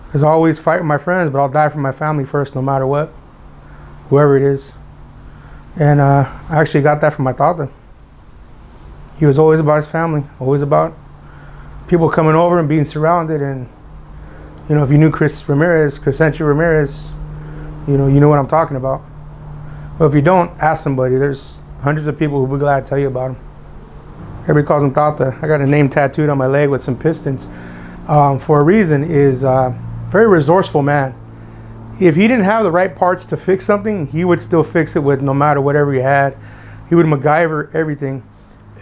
Because I always fight with my friends, but I'll die for my family first, no matter what, whoever it is. And I actually got that from my Tata. He was always about his family, always about people coming over and being surrounded. And you know, if you knew Crescencio Ramirez, you know what I'm talking about. But if you don't, ask somebody. There's hundreds of people who will be glad to tell you about him. Everybody calls him Tata. I got a name tattooed on my leg with some pistons for a reason. Is very resourceful man. If he didn't have the right parts to fix something, he would still fix it with no matter whatever he had. He would MacGyver everything.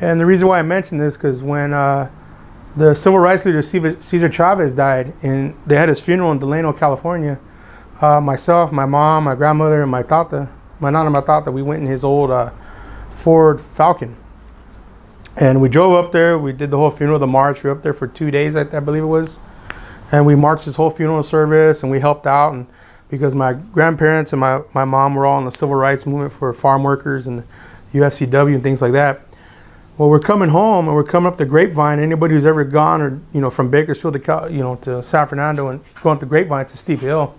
And the reason why I mention this, because when the civil rights leader Cesar Chavez died, and they had his funeral in Delano, California, myself, my mom, my grandmother, and my Tata, my nana, my Tata, we went in his old Ford Falcon. And we drove up there. We did the whole funeral, the march. We were up there for 2 days, I believe it was. And we marched his whole funeral service, and we helped out. And because my grandparents and my mom were all in the civil rights movement for farm workers and the UFCW and things like that. Well, we're coming home, and we're coming up the Grapevine. Anybody who's ever gone, or from Bakersfield to to San Fernando and going up the Grapevine, it's a steep hill.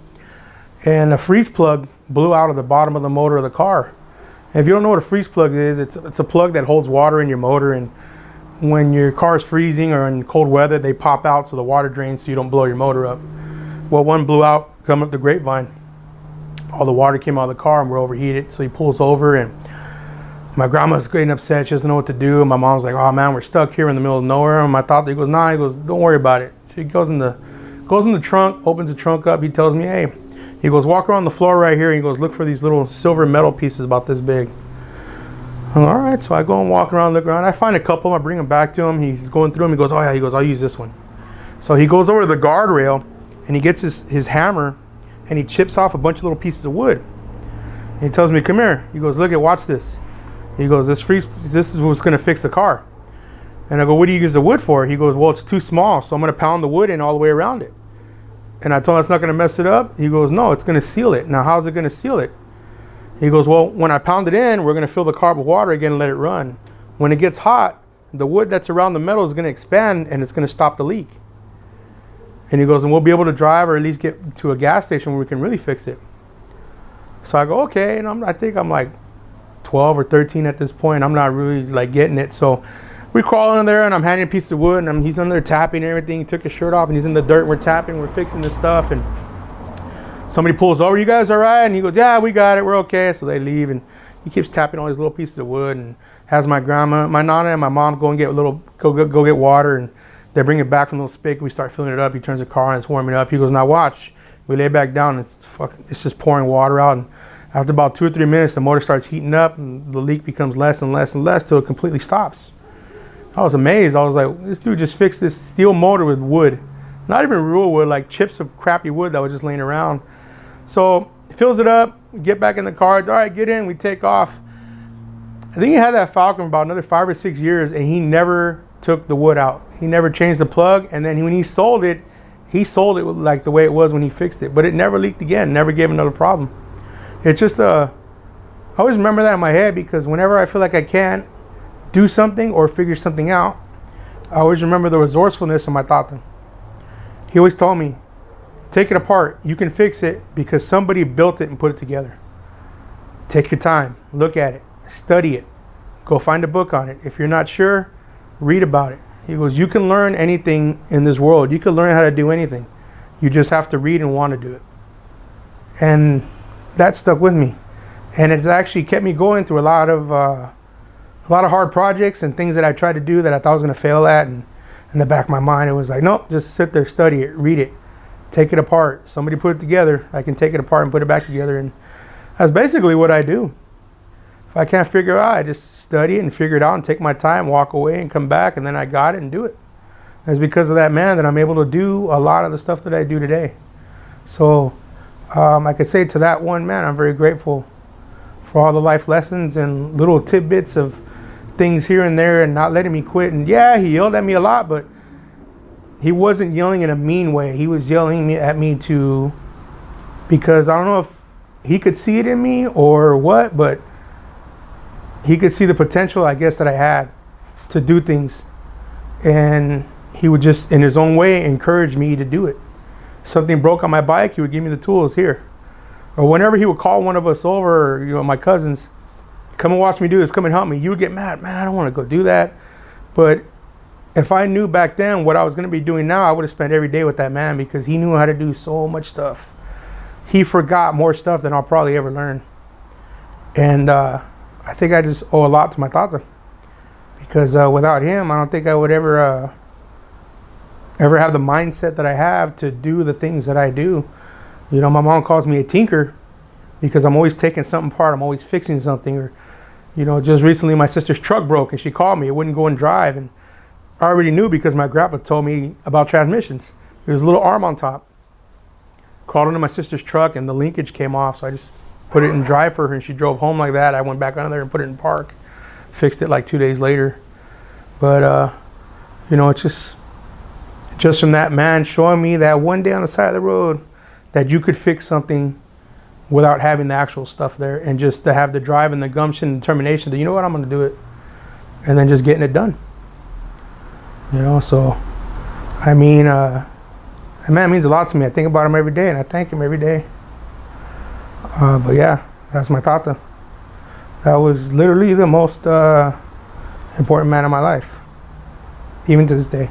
And a freeze plug blew out of the bottom of the motor of the car. And if you don't know what a freeze plug is, it's a plug that holds water in your motor, and when your car is freezing or in cold weather, they pop out so the water drains so you don't blow your motor up. Well, one blew out coming up the Grapevine. All the water came out of the car and we're overheated. So he pulls over, and my grandma's getting upset. She doesn't know what to do. My mom's like, oh man, we're stuck here in the middle of nowhere. And my Tata, he goes, nah, he goes, don't worry about it. So he goes in the trunk, opens the trunk up. He tells me, hey, he goes, walk around the floor right here. He goes, look for these little silver metal pieces about this big. I'm like, all right, so I go and walk around, look around. I find a couple, I bring them back to him. He's going through them. He goes, oh yeah, he goes, I'll use this one. So he goes over to the guardrail, and he gets his hammer, and he chips off a bunch of little pieces of wood. And he tells me, come here. He goes, watch this. He goes, this is what's gonna fix the car. And I go, what do you use the wood for? He goes, well, it's too small, so I'm gonna pound the wood in all the way around it. And I told him it's not gonna mess it up. He goes, no, it's gonna seal it. Now, how's it gonna seal it? He goes, well, when I pound it in, we're gonna fill the car with water again and let it run. When it gets hot, the wood that's around the metal is gonna expand and it's gonna stop the leak. And he goes, and we'll be able to drive or at least get to a gas station where we can really fix it. So I go, okay, and I think I'm like 12 or 13 at this point. I'm not really like getting it. So we crawl in there, and I'm handing a piece of wood, and he's under there tapping and everything. He took his shirt off, and he's in the dirt, and we're tapping, we're fixing this stuff, and somebody pulls over, you guys all right? And he goes, yeah, we got it, we're okay. So they leave, and he keeps tapping all these little pieces of wood, and has my grandma, my nana, and my mom go and get go get water, and they bring it back from the little spigot. We start filling it up. He turns the car on, it's warming up. He goes, now watch. We lay back down, and it's just pouring water out, and after about 2 or 3 minutes, the motor starts heating up, and the leak becomes less and less and less till it completely stops. I was amazed. I was like, this dude just fixed this steel motor with wood. Not even real wood, like chips of crappy wood that was just laying around. So he fills it up, we get back in the car, all right, get in, we take off. I think he had that Falcon for about another 5 or 6 years, and he never took the wood out. He never changed the plug, and then when he sold it like the way it was when he fixed it. But it never leaked again, never gave another problem. It's just, I always remember that in my head, because whenever I feel like I can't do something or figure something out, I always remember the resourcefulness of my Tata. He always told me, take it apart. You can fix it because somebody built it and put it together. Take your time, look at it, study it, go find a book on it. If you're not sure, read about it. He goes, you can learn anything in this world. You can learn how to do anything. You just have to read and want to do it. And that stuck with me. And it's actually kept me going through a lot of hard projects and things that I tried to do that I thought I was going to fail at. And in the back of my mind, it was like, nope, just sit there, study it, read it, take it apart. Somebody put it together. I can take it apart and put it back together. And that's basically what I do. If I can't figure it out, I just study it and figure it out and take my time, walk away and come back, and then I got it and do it. And it's because of that man that I'm able to do a lot of the stuff that I do today. So I could say to that one man, I'm very grateful for all the life lessons and little tidbits of things here and there and not letting me quit. And yeah, he yelled at me a lot, but he wasn't yelling in a mean way. He was yelling at me because I don't know if he could see it in me or what, but he could see the potential, I guess, that I had to do things. And he would just, in his own way, encourage me to do it. something broke on my bike, he would give me the tools here. Or whenever he would call one of us over, or, my cousins, come and watch me do this, come and help me, you would get mad. Man, I don't want to go do that. But if I knew back then what I was going to be doing now, I would have spent every day with that man, because he knew how to do so much stuff. He forgot more stuff than I'll probably ever learn. And I think I just owe a lot to my Tata, because without him, I don't think I would ever have the mindset that I have to do the things that I do. My mom calls me a tinker because I'm always taking something apart. I'm always fixing something. Or, just recently my sister's truck broke and she called me. It wouldn't go and drive. And I already knew because my grandpa told me about transmissions. There's a little arm on top. Crawled into my sister's truck and the linkage came off. So I just put it in drive for her and she drove home like that. I went back under there and put it in park. Fixed it like 2 days later. But, it's just from that man showing me that one day on the side of the road that you could fix something without having the actual stuff there, and just to have the drive and the gumption and determination that, I'm going to do it, and then just getting it done. So, that man means a lot to me. I think about him every day, and I thank him every day. But yeah, that's my Tata. That was literally the most important man in my life, even to this day.